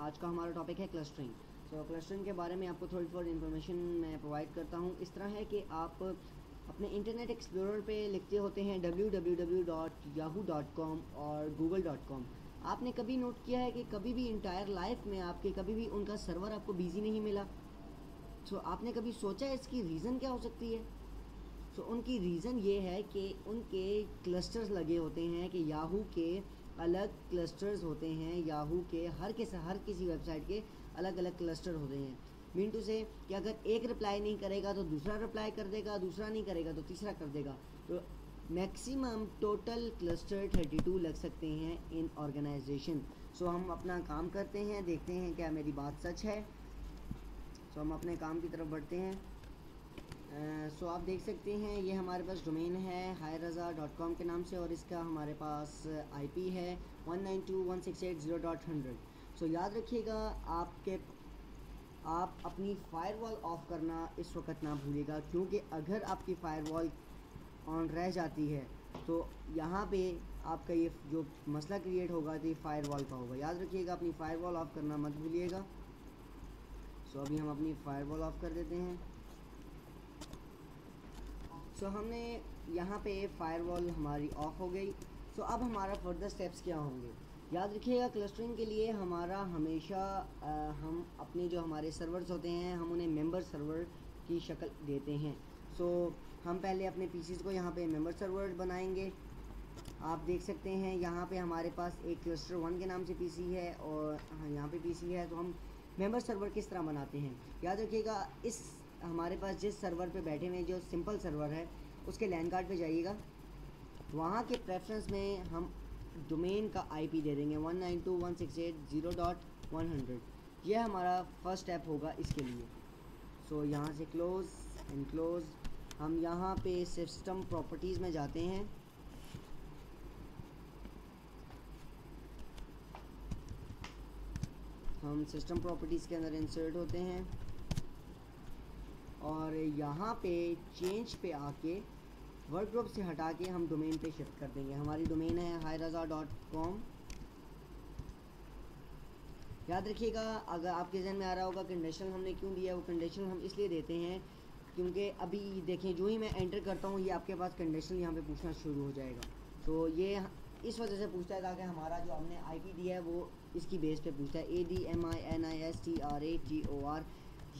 आज का हमारा टॉपिक है क्लस्टरिंग। सो क्लस्टरिंग के बारे में आपको थोड़ी इन्फॉर्मेशन मैं प्रोवाइड करता हूँ। इस तरह है कि आप अपने इंटरनेट एक्सप्लोरर पे लिखते होते हैं www.yahoo.com और google.com। आपने कभी नोट किया है कि कभी भी इंटायर लाइफ में आपके कभी भी उनका सर्वर आपको बिजी नहीं मिला? सो आपने कभी सोचा इसकी रीज़न क्या हो सकती है? सो उनकी रीज़न ये है कि उनके क्लस्टर्स लगे होते हैं कि याहू के अलग क्लस्टर्स होते हैं। याहू के हर किसी वेबसाइट के अलग अलग क्लस्टर होते हैं। मीन टू से कि अगर एक रिप्लाई नहीं करेगा तो दूसरा रिप्लाई कर देगा, दूसरा नहीं करेगा तो तीसरा कर देगा। तो मैक्सिमम टोटल क्लस्टर 32 लग सकते हैं इन ऑर्गेनाइजेशन। सो हम अपना काम करते हैं, देखते हैं क्या मेरी बात सच है। सो हम अपने काम की तरफ बढ़ते हैं। सो आप देख सकते हैं ये हमारे पास डोमेन है highraza.com के नाम से और इसका हमारे पास आईपी है 192.168.0.100। सो याद रखिएगा आप अपनी फ़ायरवॉल ऑफ़ करना इस वक्त ना भूलिएगा, क्योंकि अगर आपकी फ़ायरवॉल ऑन रह जाती है तो यहाँ पे आपका ये जो मसला क्रिएट होगा तो ये फ़ायरवॉल का होगा। याद रखिएगा अपनी फ़ायरवॉल ऑफ़ करना मत भूलिएगा। सो अभी हम अपनी फ़ायरवॉल ऑफ़ कर देते हैं। सो हमने यहाँ पे फ़ायरवॉल हमारी ऑफ़ हो गई। सो अब हमारा फर्दर स्टेप्स क्या होंगे? याद रखिएगा क्लस्टरिंग के लिए हमारा हमेशा हम अपने जो हमारे सर्वर्स होते हैं हम उन्हें मेंबर सर्वर की शक्ल देते हैं। सो हम पहले अपने पीसीज़ को यहाँ पे मेंबर सर्वर बनाएंगे। आप देख सकते हैं यहाँ पे हमारे पास एक क्लस्टर 1 के नाम से पीसी है और यहाँ पे पीसी है। तो हम मेंबर सर्वर किस तरह बनाते हैं? याद रखिएगा इस हमारे पास जिस सर्वर पे बैठे हुए जो सिंपल सर्वर है उसके लैन कार्ड पे जाइएगा। वहाँ के प्रेफरेंस में हम डोमेन का आईपी दे देंगे 192.168.0.100। यह हमारा फर्स्ट स्टेप होगा इसके लिए। सो यहाँ से क्लोज़ एंड क्लोज़। हम यहाँ पे सिस्टम प्रॉपर्टीज़ में जाते हैं। हम सिस्टम प्रॉपर्टीज़ के अंदर इंसर्ट होते हैं और यहाँ पे चेंज पे आके वर्क ग्रुप से हटा के हम डोमेन पे शिफ्ट कर देंगे। हमारी डोमेन है highraza.com। याद रखिएगा अगर आपके जहन में आ रहा होगा कंडीशनल हमने क्यों दिया, वो कंडीशनल हम इसलिए देते हैं क्योंकि अभी देखें जो ही मैं एंटर करता हूँ ये आपके पास कंडीशनल यहाँ पे पूछना शुरू हो जाएगा। तो ये इस वजह से पूछता है ताकि हमारा जो हमने आईपी दिया है वो इसकी बेस पे पूछता है। ADMINISTRATOR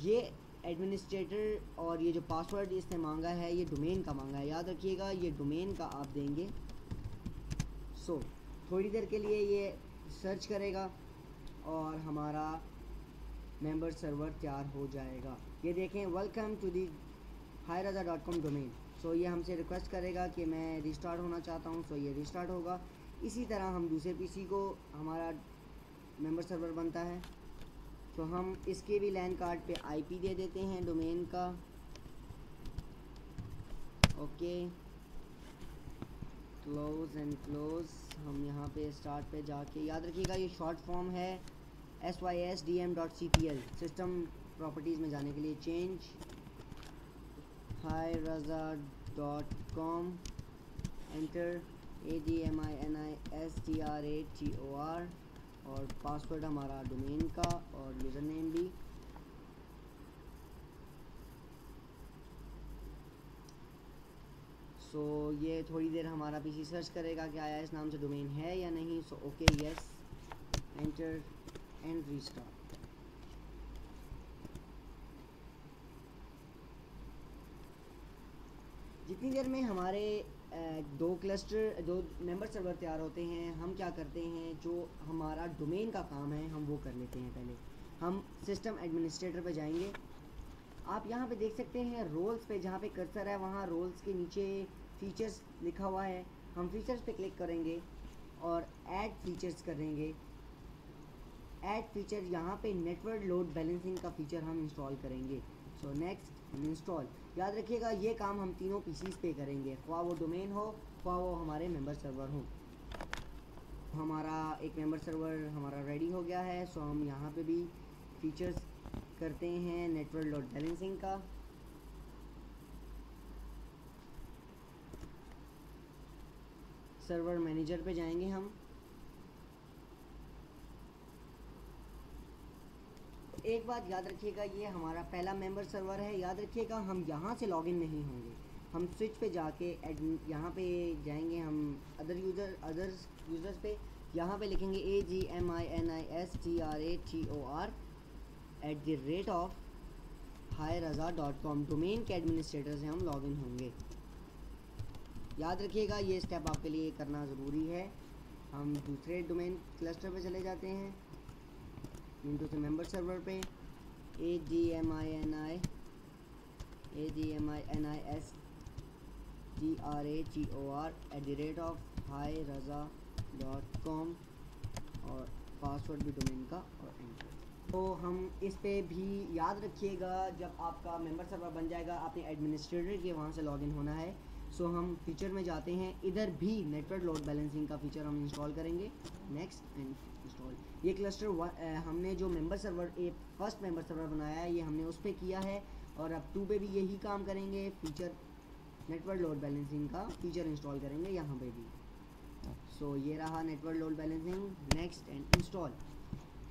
ये एडमिनिस्ट्रेटर और ये जो पासवर्ड इसने मांगा है ये डोमेन का मांगा है। याद रखिएगा ये डोमेन का आप देंगे। सो थोड़ी देर के लिए ये सर्च करेगा और हमारा मेंबर सर्वर तैयार हो जाएगा। ये देखें welcome to the highraza.com domain. So ये हमसे रिक्वेस्ट करेगा कि मैं रिस्टार्ट होना चाहता हूँ। सो ये रिस्टार्ट होगा। इसी तरह हम दूसरे पीसी को हमारा मेंबर सर्वर बनता है तो हम इसके भी लैन कार्ड पे आईपी दे देते हैं डोमेन का। Okay close and close. हम यहाँ पे स्टार्ट पे जाके याद रखिएगा ये शॉर्ट फॉर्म है sysdm.cpl। सिस्टम प्रॉपर्टीज़ में जाने के लिए चेंज highraza.com एंटर ADMINISTRATOR और पासवर्ड हमारा डोमेन का और यूज़र नेम भी। सो ये थोड़ी देर हमारा पीसी सर्च करेगा कि आया इस नाम से डोमेन है या नहीं। So okay yes enter and restart. जितनी देर में हमारे दो मेंबर सर्वर तैयार होते हैं हम क्या करते हैं जो हमारा डोमेन का काम है हम वो कर लेते हैं। पहले हम सिस्टम एडमिनिस्ट्रेटर पे जाएंगे। आप यहाँ पे देख सकते हैं रोल्स पे जहाँ पे कर्सर है वहाँ रोल्स के नीचे फीचर्स लिखा हुआ है। हम फीचर्स पे क्लिक करेंगे और ऐड फीचर्स करेंगे। ऐड फीचर यहाँ पे नेटवर्क लोड बैलेंसिंग का फीचर हम इंस्टॉल करेंगे। So next install. याद रखिएगा ये काम हम तीनों पीसीज पे करेंगे, ख्वाह वो डोमेन हो ख्वाह वो हमारे मेंबर सर्वर हो। हमारा एक मेंबर सर्वर हमारा रेडी हो गया है। सो हम यहाँ पे भी फीचर्स करते हैं नेटवर्क लोड बैलेंसिंग का। सर्वर मैनेजर पे जाएंगे हम। एक बात याद रखिएगा, ये हमारा पहला मेंबर सर्वर है। याद रखिएगा हम यहाँ से लॉगिन नहीं होंगे, हम स्विच पे जाके यहाँ पे जाएंगे, हम अदर्स यूज़र्स पे यहाँ पे लिखेंगे AGMINISTRATOR@hireza.com। डोमेन के एडमिनिस्ट्रेटर से हम लॉगिन होंगे। याद रखिएगा ये स्टेप आपके लिए करना ज़रूरी है। हम दूसरे डोमेन क्लस्टर पे चले जाते हैं, विंडोज से मेंबर सर्वर पे AGMINISTRATOR@hireza.com और पासवर्ड भी डोमेन का और एंटर। तो हम इस पे भी याद रखिएगा, जब आपका मेंबर सर्वर बन जाएगा आपने एडमिनिस्ट्रेटर के वहाँ से लॉगिन होना है। सो हम फीचर में जाते हैं, इधर भी नेटवर्क लोड बैलेंसिंग का फीचर हम इंस्टॉल करेंगे। Next and install. ये क्लस्टर हमने जो member server first member server बनाया है ये हमने उस पर किया है, और अब 2 पे भी यही काम करेंगे। फीचर नेटवर्क लोड बैलेंसिंग का फीचर इंस्टॉल करेंगे यहाँ पे भी। सो ये रहा network load balancing. Next and install.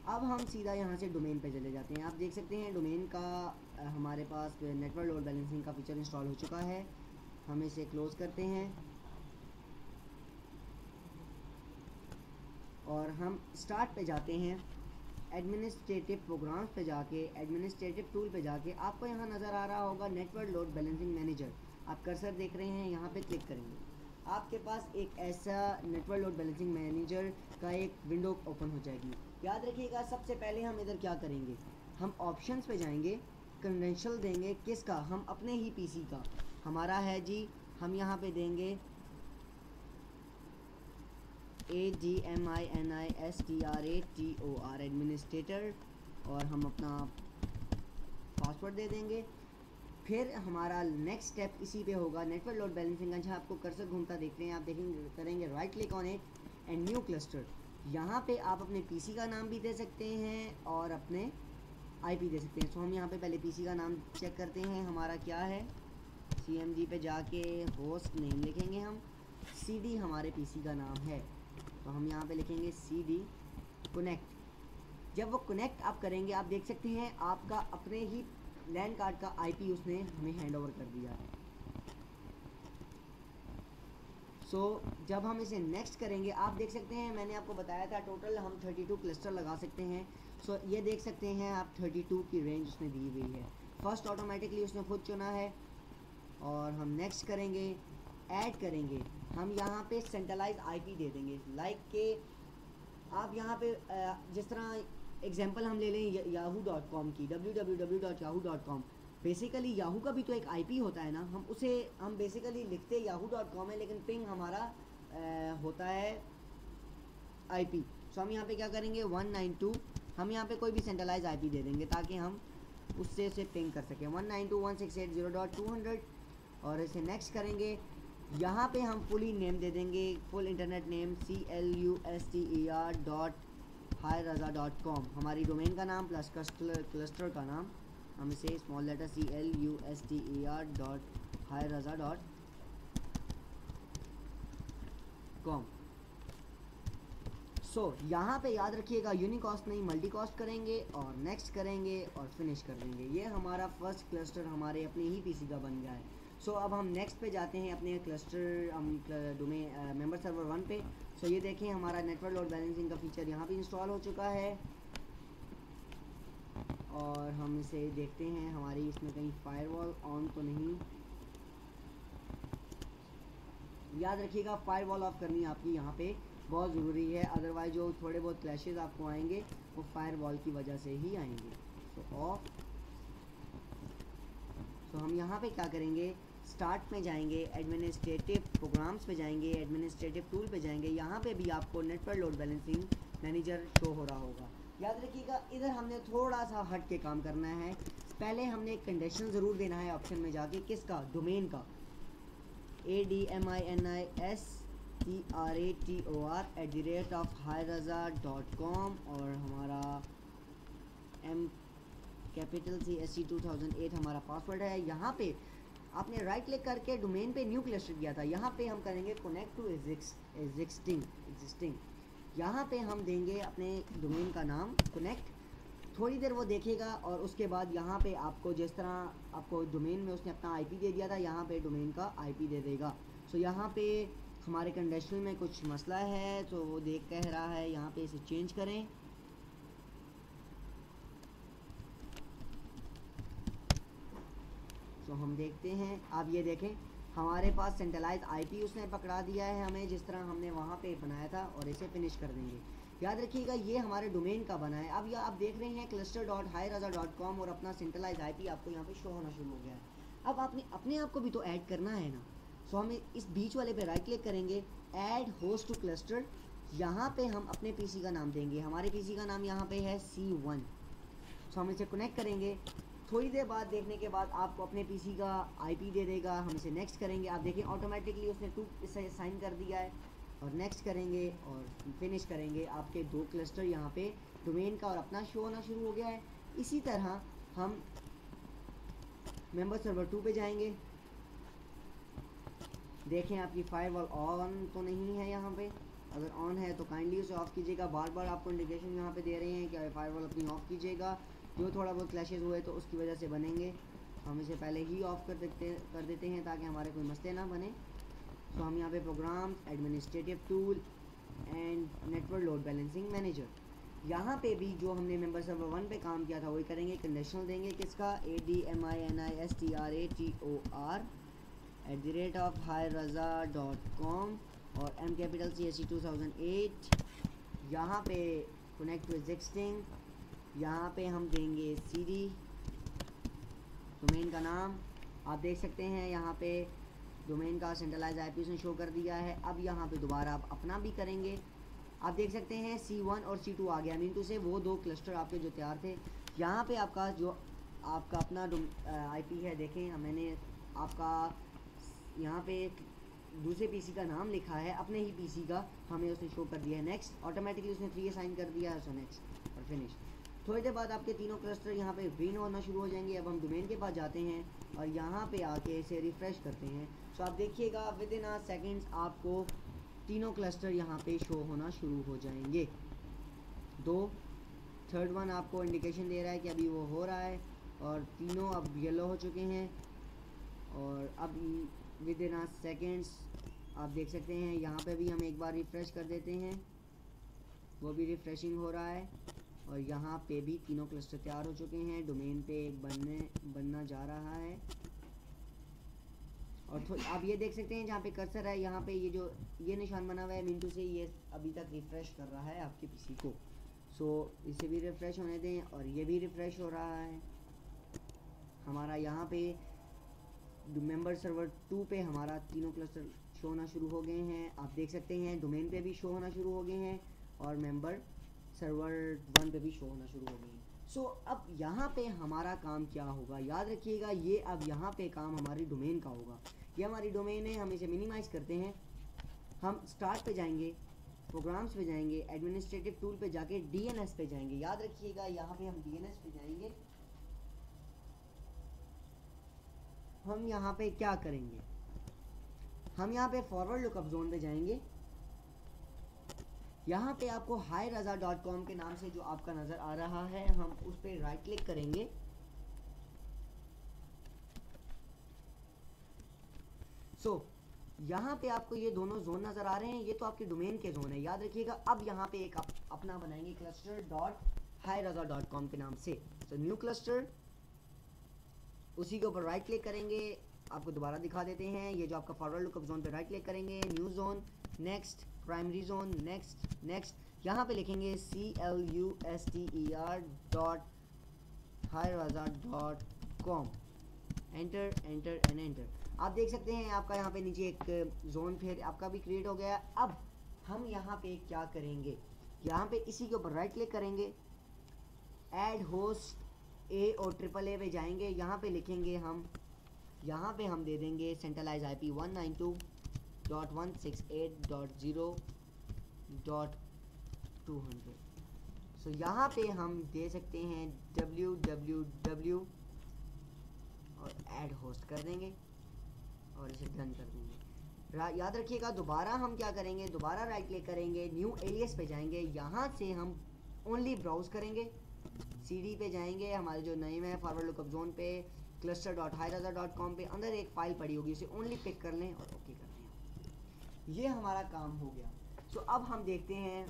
अब हम सीधा यहाँ से डोमेन पे चले जाते हैं। आप देख सकते हैं डोमेन का हमारे पास नेटवर्क लोड बैलेंसिंग का फीचर इंस्टॉल हो चुका है। हम इसे क्लोज करते हैं और हम स्टार्ट पे जाते हैं, एडमिनिस्ट्रेटिव प्रोग्राम्स पे जाके एडमिनिस्ट्रेटिव टूल पे जाके आपको यहाँ नज़र आ रहा होगा नेटवर्क लोड बैलेंसिंग मैनेजर। आप कर्सर देख रहे हैं, यहाँ पे क्लिक करेंगे, आपके पास एक ऐसा नेटवर्क लोड बैलेंसिंग मैनेजर का एक विंडो ओपन हो जाएगी। याद रखिएगा सबसे पहले हम इधर क्या करेंगे, हम ऑप्शंस पे जाएंगे, क्रेडेंशियल देंगे किसका, हम अपने ही पीसी का, हमारा है जी, हम यहाँ पे देंगे AGMINISTRATOR एडमिनिस्ट्रेटर और हम अपना पासवर्ड दे देंगे। फिर हमारा नेक्स्ट स्टेप इसी पे होगा नेटवर्क लोड बैलेंसिंग का। जहाँ आपको कर्सर घूमता देखते हैं, आप देखेंगे करेंगे right click on it and new cluster. यहाँ पे आप अपने पीसी का नाम भी दे सकते हैं और अपने आईपी दे सकते हैं। सो हम यहाँ पे पहले पीसी का नाम चेक करते हैं, हमारा क्या है। CMD पे जाके होस्ट नेम लिखेंगे, हम CD हमारे पीसी का नाम है, तो हम यहाँ पे लिखेंगे CD कनेक्ट। जब वो कनेक्ट आप करेंगे आप देख सकते हैं आपका अपने ही लैन कार्ड का IP उसने हमें हैंड ओवर कर दिया है। सो जब हम इसे नेक्स्ट करेंगे आप देख सकते हैं, मैंने आपको बताया था टोटल हम 32 क्लस्टर लगा सकते हैं। सो ये देख सकते हैं आप 32 की रेंज उसने दी हुई है। फर्स्ट ऑटोमेटिकली उसने खुद चुना है और हम नेक्स्ट करेंगे, ऐड करेंगे, हम यहाँ पे सेंट्रलाइज IP दे देंगे। लाइक के आप यहाँ पे जिस तरह एग्जांपल हम ले लें yahoo.com की, www.yahoo.com। बेसिकली याहू का भी तो एक IP होता है ना, हम उसे हम बेसिकली लिखते yahoo.com है लेकिन पिंग हमारा होता है IP। सो हम यहाँ पे क्या करेंगे 192, हम यहाँ पे कोई भी सेंट्रलाइज IP दे देंगे ताकि हम उससे उसे पिंग कर सकें 192.168.0.200 और इसे नेक्स्ट करेंगे। यहाँ पे हम फुली नेम दे देंगे, फुल इंटरनेट नेम CLUSTER.hireza.com, हमारी डोमेन का नाम प्लस क्लस्टर का नाम, हम इसे स्मॉल लेटर CLUSTER.hireza.com। सो यहाँ पे याद रखिएगा यूनिकॉस्ट नहीं मल्टी कॉस्ट करेंगे और नेक्स्ट करेंगे और फिनिश कर देंगे। ये हमारा फर्स्ट क्लस्टर हमारे अपने ही पीसी का बन गया है। सो अब हम नेक्स्ट पे जाते हैं अपने क्लस्टर हम डोमेन मेंबर सर्वर 1 पे। सो ये देखें हमारा नेटवर्क लोड बैलेंसिंग का फीचर यहाँ पे इंस्टॉल हो चुका है और हम इसे देखते हैं हमारी इसमें कहीं फायरवॉल ऑन तो नहीं। याद रखिएगा फायरवॉल ऑफ करनी आपकी यहाँ पे बहुत ज़रूरी है, अदरवाइज जो थोड़े बहुत क्लैशेस आपको आएंगे वो फायरवॉल की वजह से ही आएंगे। सो ऑफ। सो हम यहाँ पे क्या करेंगे, स्टार्ट में जाएंगे, एडमिनिस्ट्रेटिव प्रोग्राम्स पे जाएंगे, एडमिनिस्ट्रेटिव टूल पे जाएंगे, यहाँ पे भी आपको network load balancing manager show हो रहा होगा। याद रखिएगा इधर हमने थोड़ा सा हट के काम करना है। पहले हमने एक कंडीशन ज़रूर देना है ऑप्शन में जाके, किसका, डोमेन का, ADMINISTRATOR@hireza.com और हमारा MCC2008 हमारा पासवर्ड है। यहाँ पे आपने राइट क्लिक करके डोमेन पे न्यू क्लस्टर किया था, यहाँ पे हम करेंगे कनेक्ट टू एग्जिस्टिंग। यहाँ पे हम देंगे अपने डोमेन का नाम कनेक्ट थोड़ी देर वो देखेगा और उसके बाद यहाँ पे आपको जिस तरह आपको डोमेन में उसने अपना आईपी दे दिया था, यहाँ पे डोमेन का आईपी दे देगा। सो यहाँ पे हमारे कंडीशनल में कुछ मसला है, तो वो देख कह रहा है यहाँ पे इसे चेंज करें। तो हम देखते हैं, आप ये देखें हमारे पास सेंट्रलाइज आईपी उसने पकड़ा दिया है हमें, जिस तरह हमने वहाँ पे बनाया था, और इसे फिनिश कर देंगे। याद रखिएगा ये हमारे डोमेन का बना है। अब यह आप देख रहे हैं cluster.highraza.com और अपना सेंट्रलाइज आईपी आपको यहाँ पे शो होना शुरू हो गया है। अब आपने अपने आप को भी तो ऐड करना है ना। सो हमें इस बीच वाले पे राइट क्लिक करेंगे, ऐड होस्ट टू क्लस्टर। यहाँ पे हम अपने पीसी का नाम देंगे, हमारे पीसी का नाम यहाँ पे है C1। सो हम इसे कनेक्ट करेंगे। थोड़ी देर बाद देखने के बाद आपको अपने पीसी का आईपी दे देगा। हम इसे नेक्स्ट करेंगे, आप देखिए ऑटोमेटिकली उसने 2 इसे साइन कर दिया है, और नेक्स्ट करेंगे और फिनिश करेंगे। आपके 2 क्लस्टर यहाँ पे डोमेन का और अपना शो होना शुरू हो गया है। इसी तरह हम मेंबर सर्वर 2 पे जाएंगे। देखें आपकी फायरवॉल ऑन तो नहीं है यहाँ पे, अगर ऑन है तो काइंडली उसे ऑफ़ कीजिएगा। बार बार आपको इंडिकेशन यहाँ पे दे रहे हैं कि फायरवॉल अपनी ऑफ़ कीजिएगा। जो थोड़ा बहुत क्लैशेस हुए तो उसकी वजह से बनेंगे, हम इसे पहले ही ऑफ़ कर देते हैं ताकि हमारे कोई मसले ना बने। तो हम यहाँ पे programs, administrative tool and network load balancing manager, यहाँ पे भी जो हमने मेंबर सर्वर 1 पे काम किया था वही करेंगे। कंडीशनल देंगे किसका, administr@highraza.com और mCC2008। यहाँ पे कनेक्ट टू एग्जिस्टिंग, यहाँ पे हम देंगे CD। डोमेन का नाम आप देख सकते हैं यहाँ पे डोमेन का सेंट्रलाइज आईपी उसने शो कर दिया है। अब यहाँ पे दोबारा आप अपना भी करेंगे, आप देख सकते हैं C1 और C2 आ गया। मीन टू से वो 2 क्लस्टर आपके जो तैयार थे, यहाँ पे आपका जो आपका अपना आईपी है, देखें मैंने आपका यहाँ पे दूसरे पीसी का नाम लिखा है, अपने ही पीसी का हमें उसने शो कर दिया है। नेक्स्ट ऑटोमेटिकली उसने 3 साइन कर दिया है, सो नेक्स्ट और फिनिश। थोड़ी देर बाद आपके तीनों क्लस्टर यहाँ पे ग्रीन होना शुरू हो जाएंगे। अब हम डोमेन के पास जाते हैं और यहाँ पे आके इसे रिफ़्रेश करते हैं। सो आप देखिएगा विद इन अ सेकेंड्स आपको तीनों क्लस्टर यहाँ पे शो होना शुरू हो जाएंगे। 2 थर्ड वन आपको इंडिकेशन दे रहा है कि अभी वो हो रहा है, और तीनों अब येलो हो चुके हैं। और अब विद इन अ सेकेंड्स आप देख सकते हैं यहाँ पे भी हम एक बार रिफ़्रेश कर देते हैं, वो भी रिफ़्रेशिंग हो रहा है। और यहाँ पे भी तीनों क्लस्टर तैयार हो चुके हैं, डोमेन पे एक बनना जा रहा है। और आप ये देख सकते हैं जहाँ पे कर्सर है, यहाँ पे ये निशान बना हुआ है मिनटू से, ये अभी तक रिफ़्रेश कर रहा है आपके पीसी को। सो इसे भी रिफ़्रेश होने दें, और ये भी रिफ़्रेश हो रहा है। हमारा यहाँ पे मेंबर सर्वर 2 पे हमारा तीनों क्लस्टर शो होना शुरू हो गए हैं। आप देख सकते हैं डोमेन पे भी शो होना शुरू हो गए हैं, और मेंबर सर्वर 1 पे भी शो होना शुरू हो गए हैं। सो अब यहाँ पे हमारा काम क्या होगा, याद रखिएगा ये अब यहाँ पे काम हमारी डोमेन का होगा। ये हमारी डोमेन है, हम इसे मिनिमाइज़ करते हैं। हम स्टार्ट पे जाएंगे, प्रोग्राम्स पे जाएंगे, एडमिनिस्ट्रेटिव टूल पे जाके DNS पे जाएंगे। याद रखिएगा यहाँ पे हम DNS पे जाएंगे। हम यहाँ पे क्या करेंगे, हम यहाँ पे फॉरवर्ड लुकअप जोन पे जाएंगे। यहाँ पे आपको highraza.com के नाम से जो आपका नज़र आ रहा है, हम उस पर राइट क्लिक करेंगे। सो यहाँ पे आपको ये दोनों जोन नज़र आ रहे हैं, ये तो आपके डोमेन के जोन है। याद रखिएगा अब यहाँ पे एक अपना बनाएंगे cluster.highraza.com के नाम से। तो न्यू क्लस्टर, उसी के ऊपर राइट क्लिक करेंगे। आपको दोबारा दिखा देते हैं, ये जो आपका फॉरवर्ड लुकअप जोन पे राइट क्लिक करेंगे, new zone, next, primary zone, next, next. यहाँ पे लिखेंगे cluster.highraza.com, enter enter and enter. आप देख सकते हैं आपका यहाँ पे नीचे एक जोन फिर आपका भी क्रिएट हो गया। अब हम यहाँ पे क्या करेंगे, यहाँ पे इसी के ऊपर राइट क्लिक करेंगे, ऐड होस्ट A और AAA पे जाएंगे। यहाँ पे लिखेंगे यहाँ पे हम दे देंगे सेंट्रलाइज IP 192.168.0.200। सो यहाँ पे हम दे सकते हैं www और ऐड होस्ट कर देंगे और इसे डन कर देंगे। याद रखिएगा दोबारा हम क्या करेंगे, दोबारा राइट क्लिक करेंगे, न्यू एलियस पे जाएंगे। यहाँ से हम ओनली ब्राउज करेंगे, CD पे जाएंगे, हमारे जो नेम है फॉरवर्ड लुकअप जोन पे cluster.highraza.com पे अंदर एक फ़ाइल पड़ी होगी, उसे ओनली पिक कर लें और ओके कर दें। ये हमारा काम हो गया। सो अब हम देखते हैं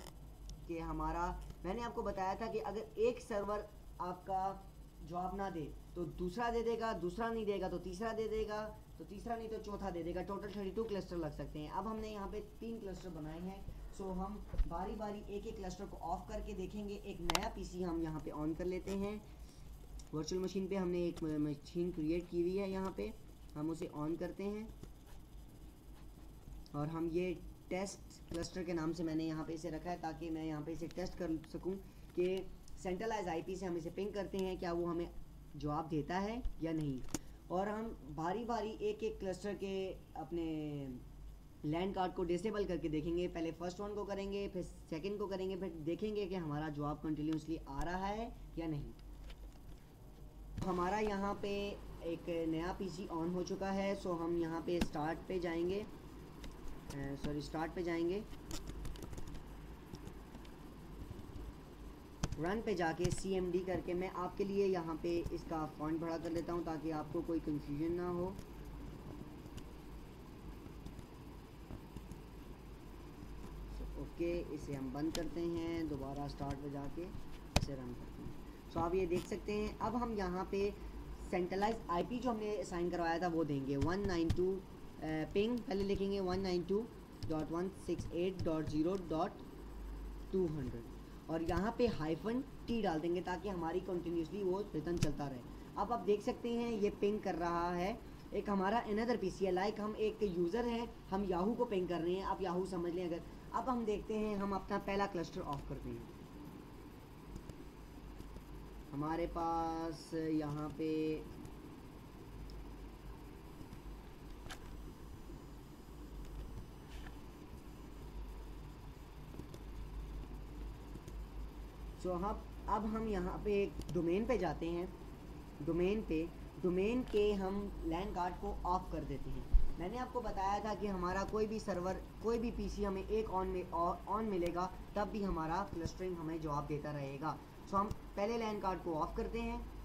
कि हमारा, मैंने आपको बताया था कि अगर एक सर्वर आपका जवाब ना दे तो दूसरा दे देगा, दूसरा नहीं देगा तो तीसरा दे देगा, तो तीसरा नहीं तो चौथा दे देगा। टोटल 32 क्लस्टर लग सकते हैं। अब हमने यहाँ पे 3 क्लस्टर बनाए हैं। सो हम बारी बारी एक एक क्लस्टर को ऑफ करके देखेंगे। एक नया पीसी हम यहाँ पे ऑन कर लेते हैं। वर्चुअल मशीन पे हमने एक मशीन क्रिएट की हुई है, यहाँ पे हम उसे ऑन करते हैं और हम ये टेस्ट क्लस्टर के नाम से मैंने यहाँ पे इसे रखा है ताकि मैं यहाँ पे इसे टेस्ट कर सकूँ कि सेंट्रलाइज आईपी से हम इसे पिंग करते हैं क्या वो हमें जवाब देता है या नहीं। और हम बारी बारी एक एक क्लस्टर के अपने लैंड कार्ड को डिसेबल करके देखेंगे। पहले फर्स्ट वन को करेंगे, फिर सेकंड को करेंगे, फिर देखेंगे कि हमारा जवाब कंटिन्यूसली आ रहा है या नहीं। हमारा यहाँ पे एक नया पीसी ऑन हो चुका है। सो हम यहाँ पे स्टार्ट पे जाएंगे, स्टार्ट पे जाएंगे, रन पे जाके CMD करके मैं आपके लिए यहाँ पे इसका फॉन्ट बड़ा कर लेता हूँ ताकि आपको कोई कंफ्यूजन ना हो। ओके, इसे हम बंद करते हैं, दोबारा स्टार्ट पे जाके इसे रन करते हैं। सो आप ये देख सकते हैं। अब हम यहाँ पे सेंट्रलाइज आईपी जो हमने असाइन करवाया था वो देंगे 192 पिंग, पहले लिखेंगे 192.168.0.200 और यहाँ पे -T डाल देंगे ताकि हमारी कंटिन्यूसली वो रिटर्न चलता रहे। अब आप देख सकते हैं ये पिंग कर रहा है। एक हमारा अनदर पीसी है, लाइक हम एक यूज़र हैं, हम याहू को पिंग कर रहे हैं, आप याहू समझ लें अगर। अब हम देखते हैं, हम अपना पहला क्लस्टर ऑफ करते हैं। हमारे पास यहाँ पे अब हम यहाँ पे एक डोमेन पे जाते हैं। डोमेन के हम लैंड कार्ड को ऑफ कर देते हैं। मैंने आपको बताया था कि हमारा कोई भी सर्वर, कोई भी पीसी हमें एक ऑन मिलेगा तब भी हमारा क्लस्टरिंग हमें जवाब देता रहेगा। सो हम पहले लैंड कार्ड को ऑफ करते हैं।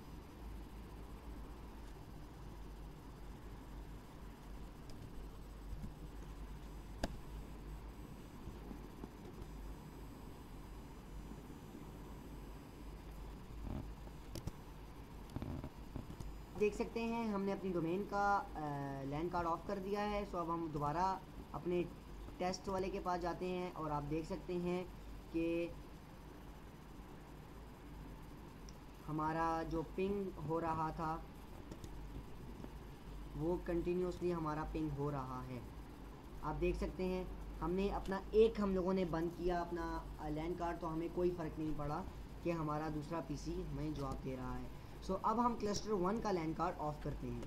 देख सकते हैं हमने अपनी डोमेन का लैंड कार्ड ऑफ कर दिया है। सो अब हम दोबारा अपने टेस्ट वाले के पास जाते हैं और आप देख सकते हैं कि हमारा जो पिंग हो रहा था वो कंटिन्यूसली हमारा पिंग हो रहा है। आप देख सकते हैं हमने अपना एक, हम लोगों ने बंद किया अपना लैंड कार्ड तो हमें कोई फ़र्क नहीं पड़ा कि हमारा दूसरा पीसी हमें जवाब दे रहा है। सो अब हम क्लस्टर 1 का लैंड कार्ड ऑफ करते हैं।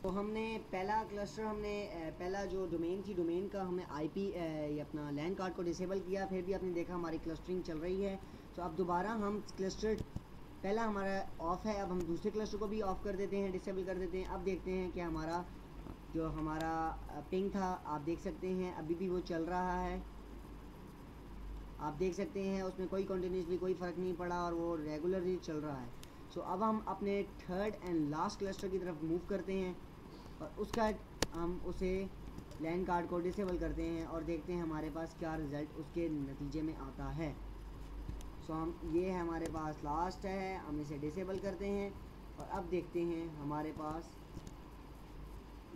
तो हमने पहला क्लस्टर, हमने पहला जो डोमेन थी, डोमेन का हमने आईपी अपना लैंड कार्ड को डिसेबल किया, फिर भी आपने देखा हमारी क्लस्टरिंग चल रही है। तो अब दोबारा हम क्लस्टर, पहला हमारा ऑफ है, अब हम दूसरे क्लस्टर को भी ऑफ कर देते हैं, डिसेबल कर देते हैं। अब देखते हैं कि हमारा जो हमारा पिंग था, आप देख सकते हैं अभी भी वो चल रहा है। आप देख सकते हैं उसमें कोई कंटिन्यूसली कोई फ़र्क नहीं पड़ा और वो रेगुलरली चल रहा है। सो अब हम अपने थर्ड एंड लास्ट क्लस्टर की तरफ मूव करते हैं और उसका हम उसे लैंड कार्ड को डिसेबल करते हैं और देखते हैं हमारे पास क्या रिज़ल्ट उसके नतीजे में आता है। सो हम, ये है हमारे पास लास्ट है, हम इसे डिसेबल करते हैं और अब देखते हैं हमारे पास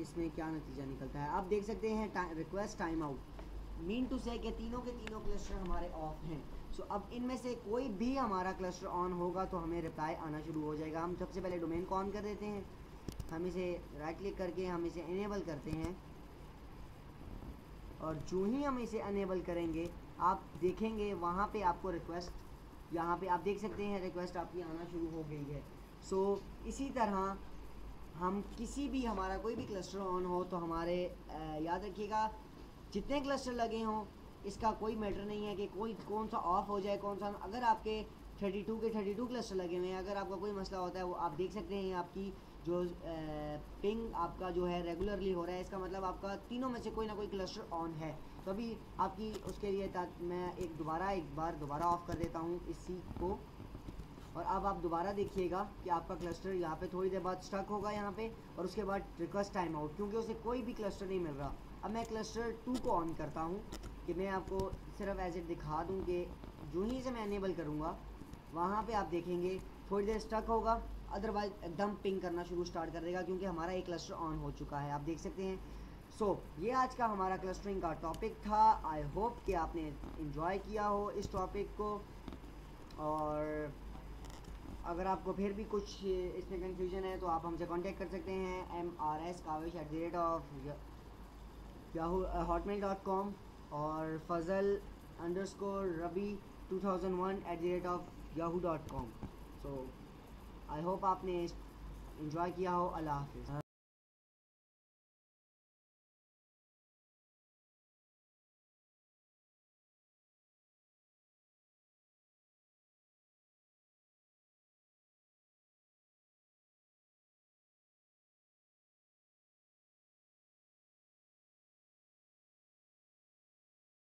इसमें क्या नतीजा निकलता है। आप देख सकते हैं request time out, mean to say कि तीनों के तीनों क्लस्टर हमारे ऑफ हैं। सो अब इनमें से कोई भी हमारा क्लस्टर ऑन होगा तो हमें रिप्लाई आना शुरू हो जाएगा। हम सबसे पहले डोमेन को ऑन कर देते हैं, हम इसे राइट क्लिक करके हम इसे इनेबल करते हैं और जो ही हम इसे इनेबल करेंगे आप देखेंगे वहाँ पे आपको रिक्वेस्ट, यहाँ पे आप देख सकते हैं रिक्वेस्ट आपकी आना शुरू हो गई है। सो इसी तरह हम किसी भी, हमारा कोई भी क्लस्टर ऑन हो तो हमारे याद रखिएगा जितने क्लस्टर लगे हों इसका कोई मैटर नहीं है कि कौन सा ऑफ हो जाए कौन सा। अगर आपके 32 के 32 क्लस्टर लगे हुए हैं, अगर आपका कोई मसला होता है वो आप देख सकते हैं आपकी जो पिंग आपका जो है रेगुलरली हो रहा है, इसका मतलब आपका तीनों में से कोई ना कोई क्लस्टर ऑन है। तो अभी आपकी उसके लिए मैं एक बार दोबारा ऑफ कर देता हूँ इसी को, और अब आप दोबारा देखिएगा कि आपका क्लस्टर यहाँ पे थोड़ी देर बाद स्टक होगा यहाँ पे, और उसके बाद रिक्वेस्ट टाइम आउट, क्योंकि उसे कोई भी क्लस्टर नहीं मिल रहा। अब मैं क्लस्टर 2 को ऑन करता हूँ कि मैं आपको सिर्फ एज इट दिखा दूँ कि जो ही से मैं एनेबल करूँगा वहाँ पे आप देखेंगे थोड़ी देर स्टक होगा, अदरवाइज एकदम पिंग करना स्टार्ट कर देगा, क्योंकि हमारा एक क्लस्टर ऑन हो चुका है, आप देख सकते हैं। ये आज का हमारा क्लस्टरिंग का टॉपिक था। आई होप कि आपने इन्जॉय किया हो इस टॉपिक को, और अगर आपको फिर भी कुछ इसमें कंफ्यूजन है तो आप हमसे कांटेक्ट कर सकते हैं mrskavish@hotmail.com और fazal_rabi2001@yahoo.com। आई होप आपने इन्जॉय किया हो। अल्लाह हाफिज़।